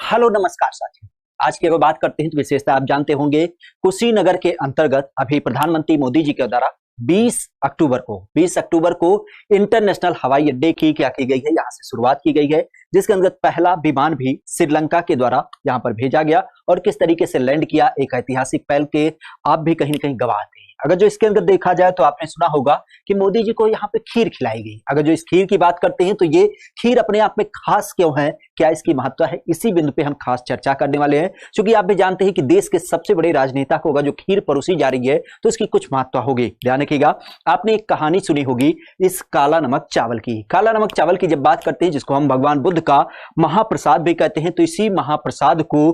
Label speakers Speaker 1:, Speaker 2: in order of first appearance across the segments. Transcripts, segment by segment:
Speaker 1: Hello नमस्कार साथियों। आज की अगर बात करते हैं तो विशेषता आप जानते होंगे, कुशीनगर के अंतर्गत अभी प्रधानमंत्री मोदी जी के द्वारा 20 अक्टूबर को इंटरनेशनल हवाई अड्डे की क्या की गई है, यहाँ से शुरुआत की गई है, जिसके अंदर पहला विमान भी श्रीलंका के द्वारा यहाँ पर भेजा गया और किस तरीके से लैंड किया, एक ऐतिहासिक पहल के आप भी कहीं न कहीं गवाह थे। अगर जो इसके अंदर देखा जाए तो आपने सुना होगा कि मोदी जी को यहाँ पे खीर खिलाई गई। अगर जो इस खीर की बात करते हैं तो ये खीर अपने आप में खास क्यों है, क्या इसकी महत्ता है, इसी बिंदु पे हम खास चर्चा करने वाले हैं। क्योंकि आप भी जानते हैं कि देश के सबसे बड़े राजनेता को अगर जो खीर परोसी जा रही है तो इसकी कुछ महत्ता होगी। ध्यान रखिएगा, आपने एक कहानी सुनी होगी इस काला नमक चावल की। काला नमक चावल की जब बात करते हैं, जिसको हम भगवान बुद्ध का महाप्रसाद भी कहते हैं, तो इसी महाप्रसाद को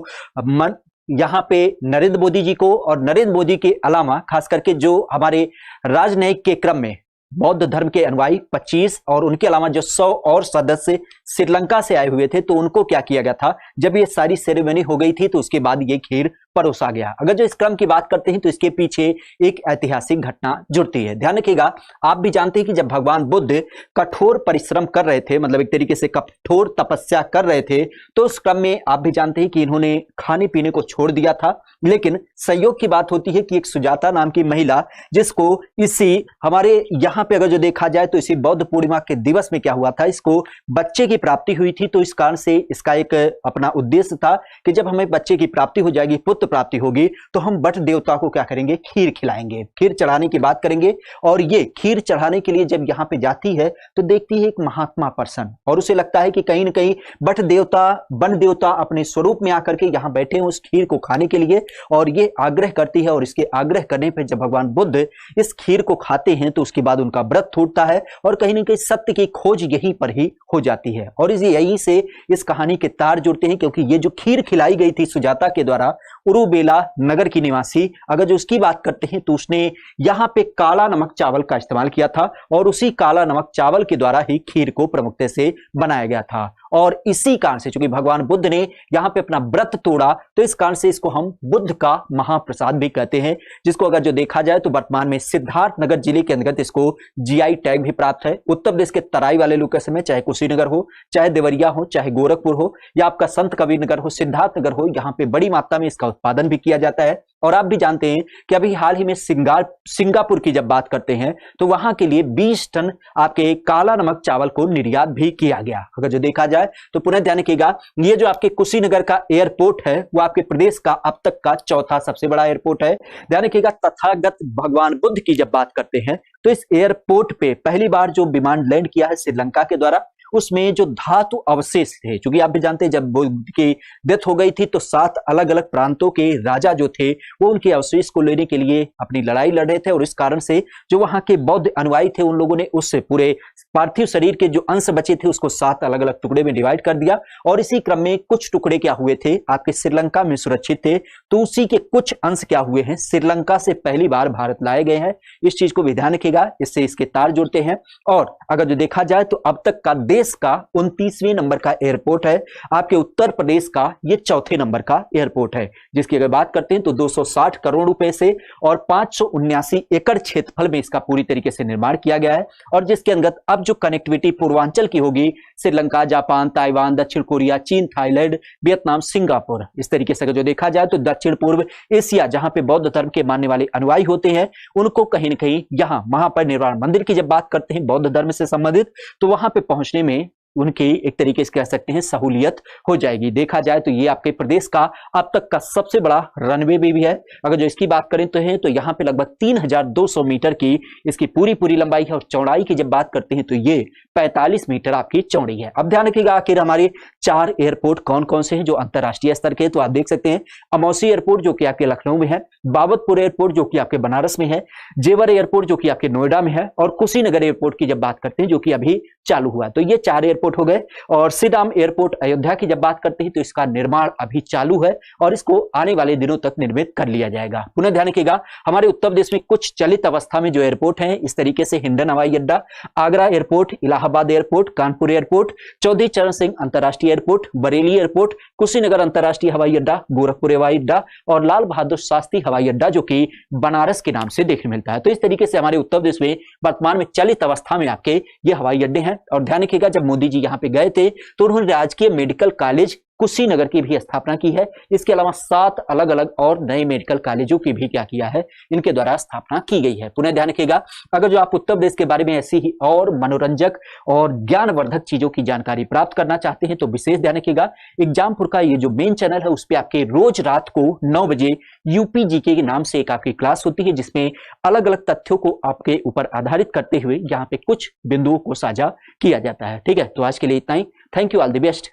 Speaker 1: यहाँ पे नरेंद्र मोदी जी को और नरेंद्र मोदी के अलावा खास करके जो हमारे राजनयिक के क्रम में बौद्ध धर्म के अनुयायी 25 और उनके अलावा जो 100 और सदस्य श्रीलंका से आए हुए थे, तो उनको क्या किया गया था, जब ये सारी सेरेमनी हो गई थी तो उसके बाद ये खीर परोसा गया। अगर जो इस क्रम की बात करते हैं तो इसके पीछे एक ऐतिहासिक घटना जुड़ती है। ध्यान रखिएगा, आप भी जानते हैं कि जब भगवान बुद्ध कठोर परिश्रम कर रहे थे, मतलब एक तरीके से कठोर तपस्या कर रहे थे, तो उस क्रम में आप भी जानते हैं कि इन्होंने खाने पीने को छोड़ दिया था। लेकिन संयोग की बात होती है कि एक सुजाता नाम की महिला, जिसको इसी हमारे यहाँ पे अगर जो देखा जाए तो इसी बौद्ध पूर्णिमा के दिवस में क्या हुआ था, इसको बच्चे की प्राप्ति हुई थी। तो इस कारण से इसका एक अपना उद्देश्य था कि जब हमें बच्चे की प्राप्ति हो जाएगी, पुत्र प्राप्ति होगी, तो हम वट देवता को क्या करेंगे, खीर खिलाएंगे, खीर चढ़ाने की बात करेंगे। और ये खीर चढ़ाने के लिए जब यहाँ पे जाती है तो देखती है एक महात्मा पर्सन, और उसे लगता है कि कहीं ना कहीं वट देवता, वन देवता अपने स्वरूप में आकर के यहाँ बैठे हैं उस खीर को खाने के लिए, और ये आग्रह करती है। और इसके आग्रह करने पर जब भगवान बुद्ध इस खीर को खाते हैं तो उसके बाद उनका व्रत टूटता है और कहीं ना कहीं सत्य की खोज यहीं पर ही हो जाती है। और यहीं से इस कहानी के तार जुड़ते हैं, क्योंकि ये जो खीर खिलाई गई थी सुजाता के द्वारा, उरुबेला नगर की निवासी, अगर जो उसकी बात करते हैं तो उसने यहाँ पे काला नमक चावल का इस्तेमाल किया था और उसी काला नमक चावल के द्वारा ही खीर को प्रमुखता से बनाया गया था। और इसी कारण से चूंकि भगवान बुद्ध ने यहाँ पे अपना व्रत तोड़ा, तो इस कारण से इसको हम बुद्ध का महाप्रसाद भी कहते हैं, जिसको अगर जो देखा जाए तो वर्तमान में सिद्धार्थनगर जिले के अंतर्गत इसको जीआई टैग भी प्राप्त है। उत्तर प्रदेश के तराई वाले लोकेशन में, चाहे कुशीनगर हो, चाहे देवरिया हो, चाहे गोरखपुर हो, या आपका संत कबीर नगर हो, सिद्धार्थनगर हो, यहाँ पे बड़ी मात्रा में इसका उत्पादन भी किया जाता है। और आप भी जानते हैं कि अभी हाल ही में सिंगापुर की जब बात करते हैं तो वहां के लिए 20 टन आपके काला नमक चावल को निर्यात भी किया गया। अगर जो देखा जाए तो पुनः ध्यान रखिएगा, ये जो आपके कुशीनगर का एयरपोर्ट है वो आपके प्रदेश का अब तक का चौथा सबसे बड़ा एयरपोर्ट है। ध्यान रखिएगा, तथागत भगवान बुद्ध की जब बात करते हैं तो इस एयरपोर्ट पे पहली बार जो विमान लैंड किया है श्रीलंका के द्वारा, उसमें जो धातु अवशेष थे, क्योंकि आप भी जानते हैं जब बुद्ध की डेथ हो गई थी तो 7 अलग अलग प्रांतों के राजा जो थे वो उनके अवशेष को लेने के लिए अपनी लड़ाई लड़ रहे थे, और इस कारण से जो वहां के बौद्ध अनुयायी थे उन लोगों ने उस पूरे पार्थिव शरीर के जो अंश बचे थे उसको 7 अलग अलग टुकड़े में डिवाइड कर दिया। और इसी क्रम में कुछ टुकड़े क्या हुए थे, आपके श्रीलंका में सुरक्षित थे, तो उसी के कुछ अंश क्या हुए हैं, श्रीलंका से पहली बार भारत लाए गए हैं। इस चीज को भी ध्यान रखिएगा, इससे इसके तार जुड़ते हैं। और अगर जो देखा जाए तो अब तक का देश का 29वें नंबर का एयरपोर्ट है, आपके उत्तर प्रदेश का ये चौथे नंबर का एयरपोर्ट है, जिसकी अगर बात करते हैं तो 260 करोड़ रुपए से और 579 एकड़ क्षेत्रफल में इसका पूरी तरीके से निर्माण किया गया है। और जिसके अंतर्गत अब जो कनेक्टिविटी पूर्वांचल की होगी, श्रीलंका, जापान, ताइवान, दक्षिण कोरिया, चीन, थाईलैंड, वियतनाम, सिंगापुर, इस तरीके से अगर जो देखा जाए तो दक्षिण पूर्व एशिया, जहां पे बौद्ध धर्म के मानने वाले अनुयायी होते हैं, उनको कहीं ना कहीं यहाँ महापरिनिर्वाण मंदिर की जब बात करते हैं बौद्ध धर्म से संबंधित, तो वहां पे पहुंचने में उनकी एक तरीके से कह सकते हैं सहूलियत हो जाएगी। देखा जाए तो ये आपके प्रदेश का अब तक का सबसे बड़ा रनवे भी है। अगर जो इसकी बात करें तो यहाँ पे लगभग 3200 मीटर की इसकी पूरी लंबाई है, और चौड़ाई की जब बात करते हैं तो ये 45 मीटर आपकी चौड़ी है। अब ध्यान रखिएगा, आखिर हमारे 4 एयरपोर्ट कौन कौन से हैं जो अंतरराष्ट्रीय स्तर के, तो आप देख सकते हैं अमौसी एयरपोर्ट जो कि आपके लखनऊ में है, बाबतपुर एयरपोर्ट जो कि आपके बनारस में है, जेवर एयरपोर्ट जो कि आपके नोएडा में है, और कुशीनगर एयरपोर्ट की जब बात करते हैं जो कि अभी चालू हुआ। तो ये 4 एयरपोर्ट हो गए। और श्रीराम एयरपोर्ट अयोध्या की जब बात करते हैं तो इसका निर्माण अभी चालू है और इसको आने वाले दिनों तक निर्मित कर लिया जाएगा। पुनः ध्यान रखिएगा, हमारे उत्तर प्रदेश में कुछ चलित अवस्था में जो एयरपोर्ट हैं इस तरीके से हिंडन हवाई अड्डा, Agra airport, Allahabad airport, Kanpur airport, Chaudhary Charan Singh अंतर्राष्ट्रीय एयरपोर्ट, बरेली एयरपोर्ट, कुशीनगर अंतर्राष्ट्रीय हवाई अड्डा, गोरखपुर हवाई अड्डा और लाल बहादुर शास्त्री हवाई अड्डा जो कि बनारस के नाम से देखने मिलता है। तो इस तरीके से हमारे उत्तर प्रदेश में वर्तमान में चलित अवस्था में आपके ये हवाई अड्डे हैं। और ध्यान रखिएगा, जब मोदी जी यहाँ पे गए थे तो उन्होंने राजकीय मेडिकल कॉलेज कुशीनगर की भी स्थापना की है। इसके अलावा 7 अलग अलग और नए मेडिकल कॉलेजों की भी क्या किया है, इनके द्वारा स्थापना की गई है। पुनः ध्यान रखिएगा, अगर जो आप उत्तर प्रदेश के बारे में ऐसी ही और मनोरंजक और ज्ञानवर्धक चीजों की जानकारी प्राप्त करना चाहते हैं तो विशेष ध्यान रखिएगा, एग्जामपुर का ये जो मेन चैनल है उस पर आपके रोज रात को 9 बजे यूपी जीके के नाम से एक आपकी क्लास होती है, जिसमें अलग अलग तथ्यों को आपके ऊपर आधारित करते हुए यहाँ पे कुछ बिंदुओं को साझा किया जाता है। ठीक है, तो आज के लिए इतना ही। Thank you, all the best.